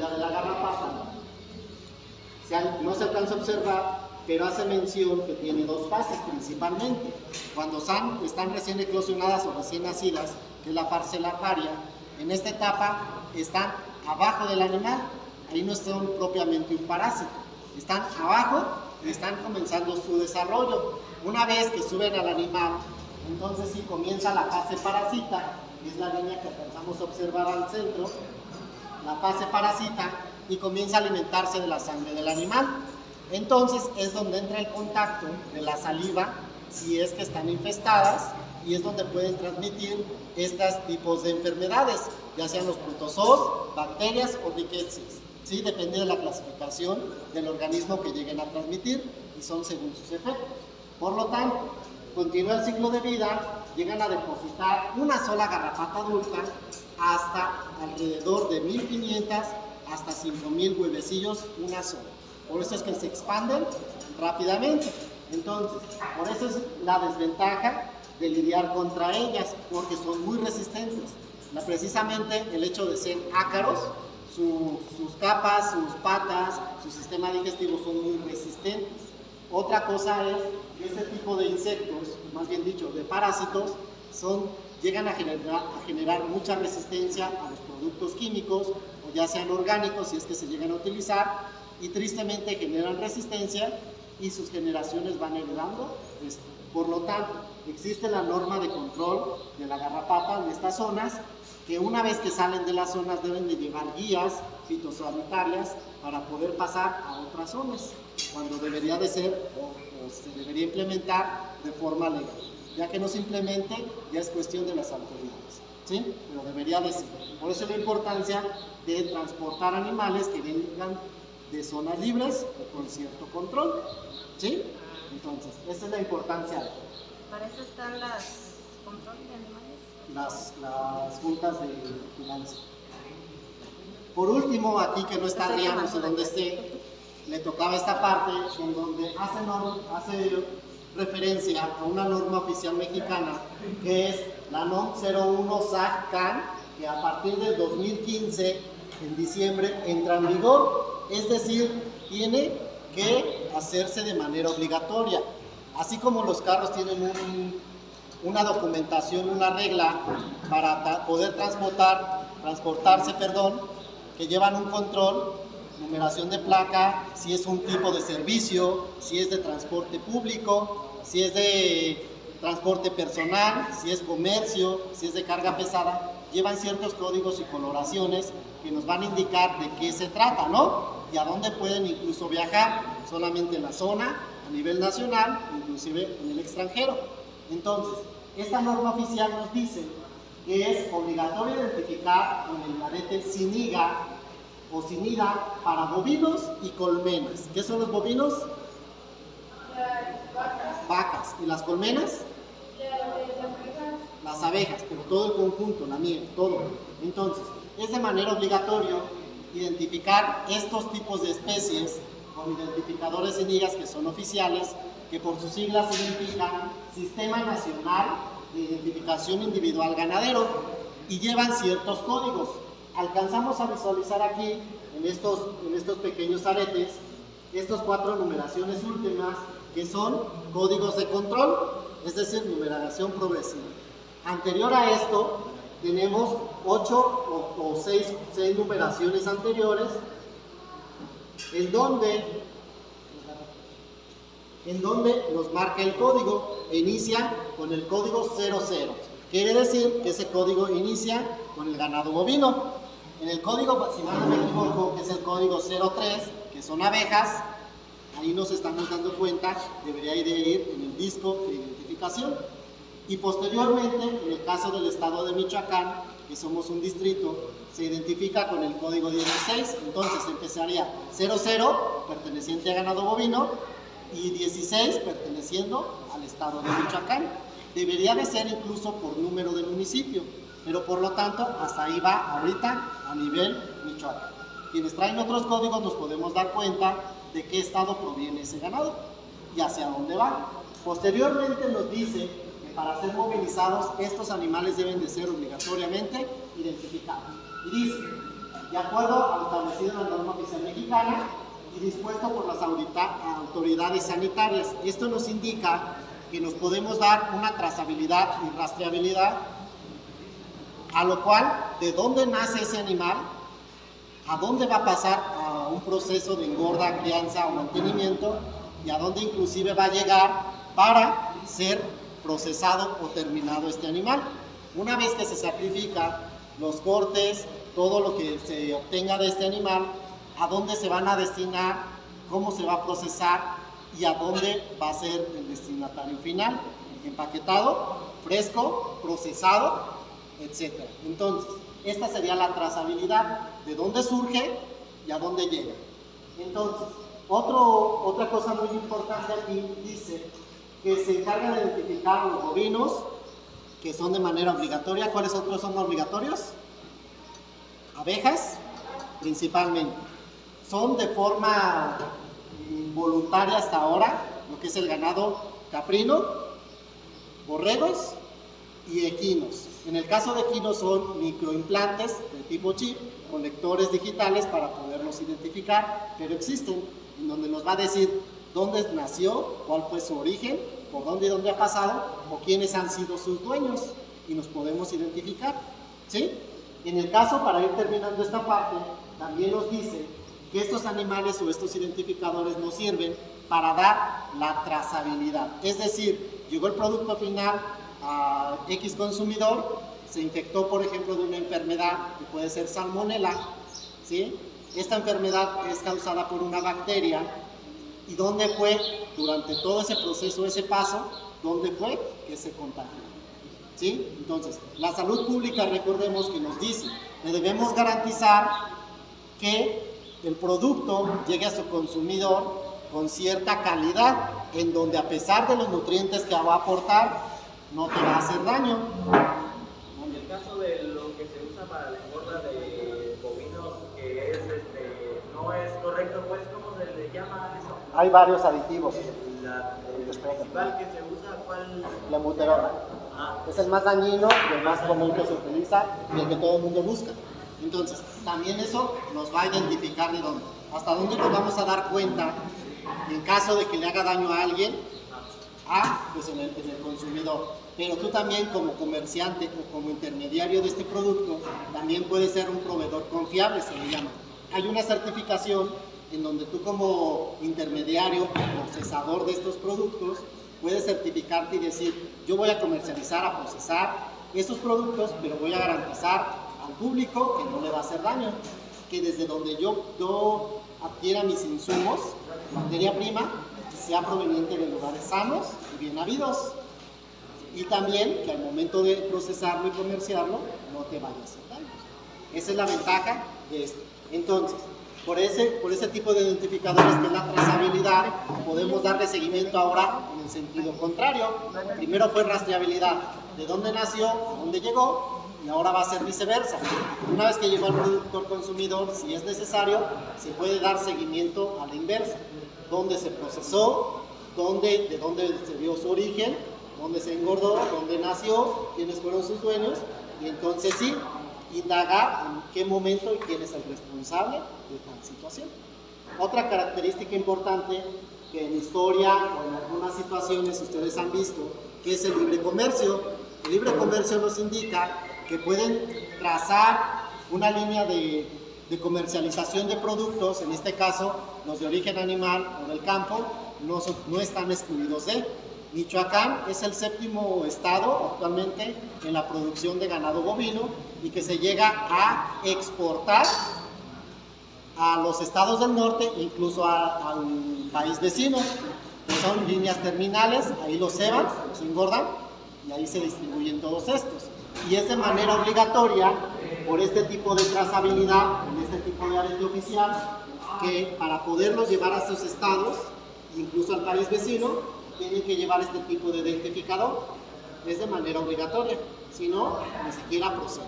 vida de la garrapata, no se alcanza a observar, pero hace mención que tiene dos fases principalmente. Cuando están recién eclosionadas o recién nacidas, que es la fase larvaria, en esta etapa están abajo del animal, ahí no son propiamente un parásito, están abajo y están comenzando su desarrollo. Una vez que suben al animal, entonces sí comienza la fase parasita, que es la línea que alcanzamos a observar al centro, la fase parasita, y comienza a alimentarse de la sangre del animal. Entonces es donde entra el contacto de la saliva, si es que están infestadas, y es donde pueden transmitir estos tipos de enfermedades, ya sean los protozoos, bacterias o rickettsias. ¿Sí? Depende de la clasificación del organismo que lleguen a transmitir, y son según sus efectos. Por lo tanto, continúa el ciclo de vida, llegan a depositar una sola garrapata adulta hasta alrededor de 1500 hasta 5000 huevecillos, una sola. Por eso es que se expanden rápidamente. Entonces, por eso es la desventaja de lidiar contra ellas, porque son muy resistentes. Precisamente el hecho de ser ácaros, sus capas, sus patas, su sistema digestivo son muy resistentes. Otra cosa es que este tipo de insectos, más bien dicho, de parásitos, llegan a generar mucha resistencia a los productos químicos, o ya sean orgánicos, si es que se llegan a utilizar, y tristemente generan resistencia y sus generaciones van heredando esto. Por lo tanto, existe la norma de control de la garrapata en estas zonas, que una vez que salen de las zonas deben de llevar guías fitosanitarias para poder pasar a otras zonas, cuando debería de ser o se debería implementar de forma legal. Ya que no se implemente, ya es cuestión de las autoridades, ¿sí? Pero debería de ser. Por eso la importancia de transportar animales que vengan de zonas libres o con cierto control, ¿sí? Entonces, esa es la importancia. Para eso están las control de animales. Las juntas de vigilancia. Por último, aquí que no está Adrián, no sé dónde esté, le tocaba esta parte en donde hace referencia a una norma oficial mexicana, que es la NOM 01 SAC-CAN, que a partir del 2015, en diciembre, entra en vigor. Es decir, tiene que hacerse de manera obligatoria. Así como los carros tienen una documentación, una regla para poder transportarse, que llevan un control, numeración de placa, si es un tipo de servicio, si es de transporte público, si es de transporte personal, si es comercio, si es de carga pesada, llevan ciertos códigos y coloraciones que nos van a indicar de qué se trata, ¿no? Y a dónde pueden incluso viajar, solamente en la zona, a nivel nacional, inclusive en el extranjero. Entonces, esta norma oficial nos dice que es obligatorio identificar con el arete SINIGA o SINIDA para bovinos y colmenas. ¿Qué son los bovinos? Vacas. ¿Y las colmenas? Las abejas, pero todo el conjunto, la miel, todo. Entonces, es de manera obligatoria identificar estos tipos de especies con identificadores SINIGAs que son oficiales, que por sus siglas significan Sistema Nacional de Identificación Individual Ganadero, y llevan ciertos códigos. Alcanzamos a visualizar aquí, en estos pequeños aretes, estas 4 numeraciones últimas, que son códigos de control, es decir, numeración progresiva. Anterior a esto, tenemos 8 o 6 numeraciones anteriores, en donde nos marca el código e inicia con el código 00. Quiere decir que ese código inicia con el ganado bovino. En el código, si no me equivoco, que es el código 03, que son abejas, ahí nos estamos dando cuenta, debería de ir en el disco de identificación. Y posteriormente, en el caso del estado de Michoacán, que somos un distrito, se identifica con el código 16, entonces empezaría 00, perteneciente a ganado bovino, y 16, perteneciendo al estado de Michoacán. Debería de ser incluso por número del municipio, pero por lo tanto, hasta ahí va ahorita a nivel Michoacán. Quienes traen otros códigos nos podemos dar cuenta de qué estado proviene ese ganado y hacia dónde va. Posteriormente nos dice que para ser movilizados, estos animales deben de ser obligatoriamente identificados. Y dice, de acuerdo a lo establecido en la norma oficial mexicana y dispuesto por las autoridades sanitarias. Esto nos indica que nos podemos dar una trazabilidad y rastreabilidad, a lo cual, de dónde nace ese animal, a dónde va a pasar a un proceso de engorda, crianza o mantenimiento, y a dónde inclusive va a llegar para ser procesado o terminado este animal. Una vez que se sacrifica, los cortes, todo lo que se obtenga de este animal, a dónde se van a destinar, cómo se va a procesar y a dónde va a ser el destinatario final, empaquetado, fresco, procesado, etc. Entonces, esta sería la trazabilidad, de dónde surge y a dónde llega. Entonces, otra cosa muy importante aquí dice que se encarga de identificar los bovinos que son de manera obligatoria. ¿Cuáles otros son obligatorios? Abejas, principalmente. Son de forma voluntaria hasta ahora, lo que es el ganado caprino, borregos y equinos. En el caso de equinos son microimplantes de tipo chip con lectores digitales para poderlos identificar, pero existen, en donde nos va a decir dónde nació, cuál fue su origen, por dónde y dónde ha pasado, o quiénes han sido sus dueños, y nos podemos identificar, ¿sí? En el caso, para ir terminando esta parte, también nos dice que estos animales o estos identificadores nos sirven para dar la trazabilidad. Es decir, llegó el producto final a X consumidor, se infectó, por ejemplo, de una enfermedad que puede ser salmonela, ¿sí? Esta enfermedad es causada por una bacteria. ¿Y dónde fue durante todo ese proceso, ese paso? ¿Dónde fue que se contagió? ¿Sí? Entonces, la salud pública, recordemos que nos dice que debemos garantizar que el producto llegue a su consumidor con cierta calidad, en donde a pesar de los nutrientes que va a aportar, no te va a hacer daño. En el caso de lo que se usa para la engorda de bovinos, que es, no es correcto, pues, ¿cómo se le llama eso? Hay varios aditivos. El principal que se usa, ¿cuál? La muterona. Es el más dañino y el más común que se utiliza y el que todo el mundo busca. Entonces, también eso nos va a identificar de dónde. Hasta dónde nos vamos a dar cuenta en caso de que le haga daño a alguien, pues en el consumidor. Pero tú también, como comerciante o como intermediario de este producto, también puedes ser un proveedor confiable, se le llama. Hay una certificación en donde tú, como intermediario, procesador de estos productos, puedes certificarte y decir: yo voy a comercializar, a procesar estos productos, pero voy a garantizar al público que no le va a hacer daño, que desde donde yo adquiera mis insumos, materia prima, sea proveniente de lugares sanos y bien habidos, y también que al momento de procesarlo y comerciarlo no te vaya a hacer daño. Esa es la ventaja de esto. Entonces, por ese tipo de identificadores, que es la trazabilidad, podemos darle seguimiento ahora en el sentido contrario. Primero fue rastreabilidad, de dónde nació, a dónde llegó, y ahora va a ser viceversa. Una vez que llegó al productor consumidor, si es necesario, se puede dar seguimiento a la inversa. Dónde se procesó, de dónde se dio su origen, dónde se engordó, dónde nació, quiénes fueron sus dueños, y entonces sí, indagar en qué momento y quién es el responsable de tal situación. Otra característica importante que en historia o en algunas situaciones ustedes han visto, que es el libre comercio. El libre comercio nos indica que pueden trazar una línea de comercialización de productos, en este caso los de origen animal o del campo, no están excluidos de. Michoacán es el 7º estado actualmente en la producción de ganado bovino y que se llega a exportar a los estados del norte, incluso al país vecino, que son líneas terminales. Ahí los ceban, los engordan y ahí se distribuyen todos estos. Y es de manera obligatoria, por este tipo de trazabilidad, en este tipo de arete oficial, que para poderlos llevar a esos estados, incluso al país vecino, tienen que llevar este tipo de identificador. Es de manera obligatoria, si no, ni siquiera procede.